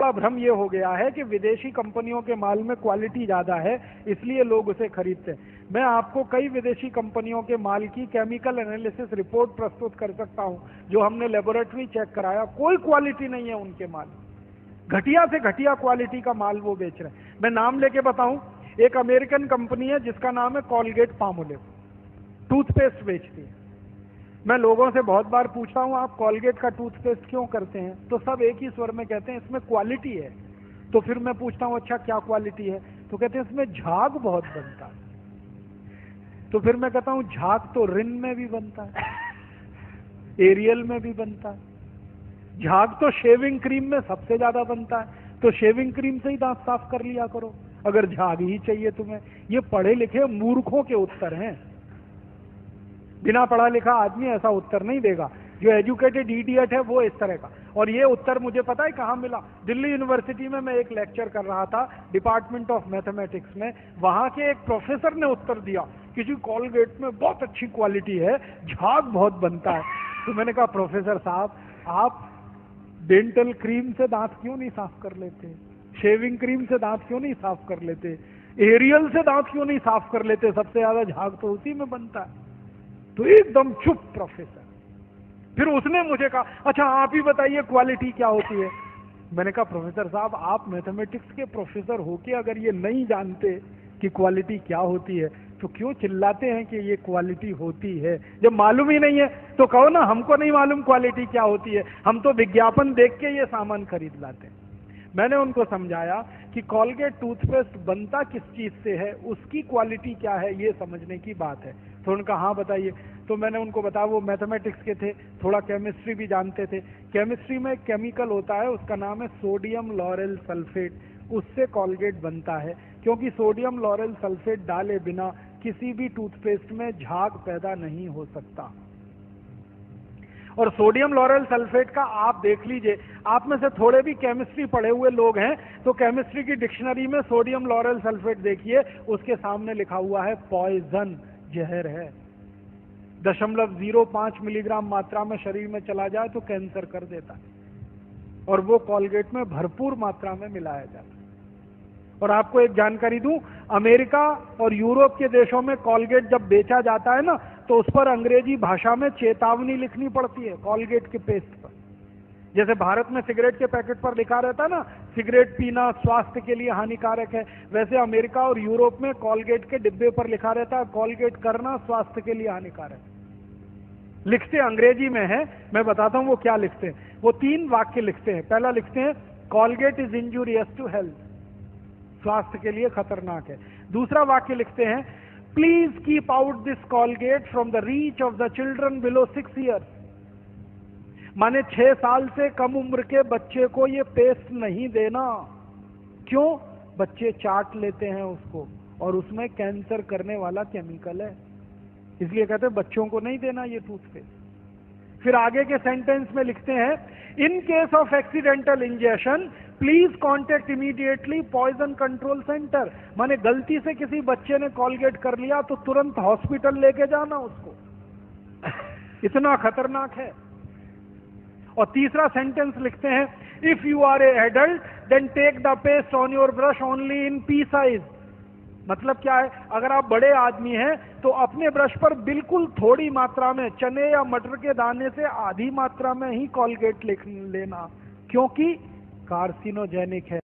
का भ्रम ये हो गया है कि विदेशी कंपनियों के माल में क्वालिटी ज्यादा है, इसलिए लोग उसे खरीदते हैं। मैं आपको कई विदेशी कंपनियों के माल की केमिकल एनालिसिस रिपोर्ट प्रस्तुत कर सकता हूं, जो हमने लेबोरेटरी चेक कराया, कोई क्वालिटी नहीं है उनके माल, घटिया से घटिया क्वालिटी का माल वो बेच रहे हैं। मैं नाम लेके बताऊं, एक अमेरिकन कंपनी है जिसका नाम है कॉलगेट पामोलिव, टूथपेस्ट बेचती है। मैं लोगों से बहुत बार पूछता हूं, आप कॉलगेट का टूथपेस्ट क्यों करते हैं, तो सब एक ही स्वर में कहते हैं इसमें क्वालिटी है। तो फिर मैं पूछता हूं अच्छा क्या क्वालिटी है, तो कहते हैं इसमें झाग बहुत बनता है। तो फिर मैं कहता हूं झाग तो रिन में भी बनता है, एरियल में भी बनता है, झाग तो शेविंग क्रीम में सबसे ज्यादा बनता है, तो शेविंग क्रीम से ही दांत साफ कर लिया करो अगर झाग ही चाहिए तुम्हें। ये पढ़े लिखे मूर्खों के उत्तर हैं, बिना पढ़ा लिखा आदमी ऐसा उत्तर नहीं देगा। जो एजुकेटेड इडियट है वो इस तरह का। और ये उत्तर मुझे पता है कहाँ मिला, दिल्ली यूनिवर्सिटी में मैं एक लेक्चर कर रहा था डिपार्टमेंट ऑफ मैथमेटिक्स में, वहां के एक प्रोफेसर ने उत्तर दिया किसी कॉलगेट में बहुत अच्छी क्वालिटी है, झाग बहुत बनता है। तो मैंने कहा प्रोफेसर साहब, आप डेंटल क्रीम से दांत क्यों नहीं साफ कर लेते, शेविंग क्रीम से दांत क्यों नहीं साफ कर लेते, एरियल से दांत क्यों नहीं साफ कर लेते, सबसे ज्यादा झाग तो उसी में बनता है। तो एकदम चुप प्रोफेसर। फिर उसने मुझे कहा अच्छा आप ही बताइए क्वालिटी क्या होती है। मैंने कहा प्रोफेसर साहब, आप मैथमेटिक्स के प्रोफेसर होके अगर ये नहीं जानते कि क्वालिटी क्या होती है तो क्यों चिल्लाते हैं कि ये क्वालिटी होती है, जब मालूम ही नहीं है। तो कहो ना हमको नहीं मालूम क्वालिटी क्या होती है, हम तो विज्ञापन देख के ये सामान खरीद लाते हैं। मैंने उनको समझाया कि कॉलगेट टूथपेस्ट बनता किस चीज से है, उसकी क्वालिटी क्या है, ये समझने की बात है। तो उनका हाँ बताइए। तो मैंने उनको बताया, वो मैथमेटिक्स के थे, थोड़ा केमिस्ट्री भी जानते थे। केमिस्ट्री में एक केमिकल होता है, उसका नाम है सोडियम लॉरेल सल्फेट, उससे कॉलगेट बनता है। क्योंकि सोडियम लॉरेल सल्फेट डाले बिना किसी भी टूथपेस्ट में झाग पैदा नहीं हो सकता। और सोडियम लॉरेल सल्फेट का आप देख लीजिए, आप में से थोड़े भी केमिस्ट्री पढ़े हुए लोग हैं तो केमिस्ट्री की डिक्शनरी में सोडियम लॉरेल सल्फेट देखिए, उसके सामने लिखा हुआ है पॉइजन, जहर है। 0.05 मिलीग्राम मात्रा में शरीर में चला जाए तो कैंसर कर देता है, और वो कॉलगेट में भरपूर मात्रा में मिलाया जाता है। और आपको एक जानकारी दूं, अमेरिका और यूरोप के देशों में कॉलगेट जब बेचा जाता है ना, तो उस पर अंग्रेजी भाषा में चेतावनी लिखनी पड़ती है कॉलगेट के पेस्ट पर। जैसे भारत में सिगरेट के पैकेट पर लिखा रहता है ना, सिगरेट पीना स्वास्थ्य के लिए हानिकारक है, वैसे अमेरिका और यूरोप में कॉलगेट के डिब्बे पर लिखा रहता है कॉलगेट करना स्वास्थ्य के लिए हानिकारक है। लिखते अंग्रेजी में है, मैं बताता हूं वो क्या लिखते हैं। वो 3 वाक्य लिखते हैं। पहला लिखते हैं Colgate is injurious to health, स्वास्थ्य के लिए खतरनाक है। दूसरा वाक्य लिखते हैं please keep out this Colgate from the reach of the children below 6 years, माने 6 साल से कम उम्र के बच्चे को ये पेस्ट नहीं देना। क्यों? बच्चे चाट लेते हैं उसको, और उसमें कैंसर करने वाला केमिकल है, इसलिए कहते हैं बच्चों को नहीं देना ये टूथपेस्ट। फिर आगे के सेंटेंस में लिखते हैं in case of accidental injection please contact immediately poison control centre, माने गलती से किसी बच्चे ने कॉलगेट कर लिया तो तुरंत हॉस्पिटल लेके जाना उसको, इतना खतरनाक है। और तीसरा सेंटेंस लिखते हैं if you are a adult then take the paste on your brush only in pea size. मतलब क्या है, अगर आप बड़े आदमी हैं तो अपने ब्रश पर बिल्कुल थोड़ी मात्रा में, चने या मटर के दाने से आधी मात्रा में ही कॉलगेट लेना, क्योंकि कार्सिनोजेनिक है।